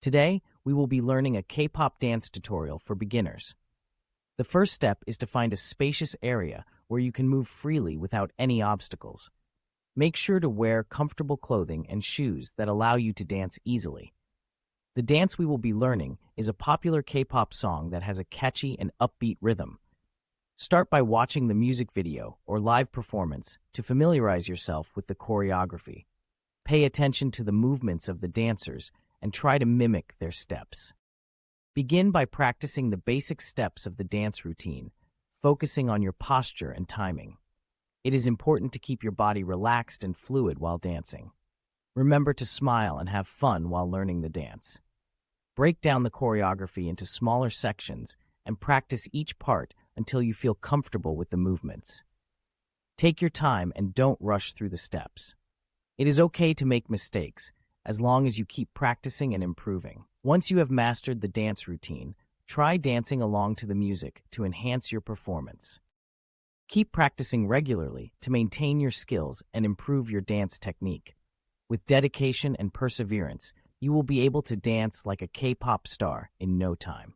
Today, we will be learning a K-pop dance tutorial for beginners. The first step is to find a spacious area where you can move freely without any obstacles. Make sure to wear comfortable clothing and shoes that allow you to dance easily. The dance we will be learning is a popular K-pop song that has a catchy and upbeat rhythm. Start by watching the music video or live performance to familiarize yourself with the choreography. Pay attention to the movements of the dancers and try to mimic their steps. Begin by practicing the basic steps of the dance routine, focusing on your posture and timing. It is important to keep your body relaxed and fluid while dancing. Remember to smile and have fun while learning the dance. Break down the choreography into smaller sections and practice each part until you feel comfortable with the movements. Take your time and don't rush through the steps. It is okay to make mistakes as long as you keep practicing and improving. Once you have mastered the dance routine, try dancing along to the music to enhance your performance. Keep practicing regularly to maintain your skills and improve your dance technique. With dedication and perseverance, you will be able to dance like a K-pop star in no time.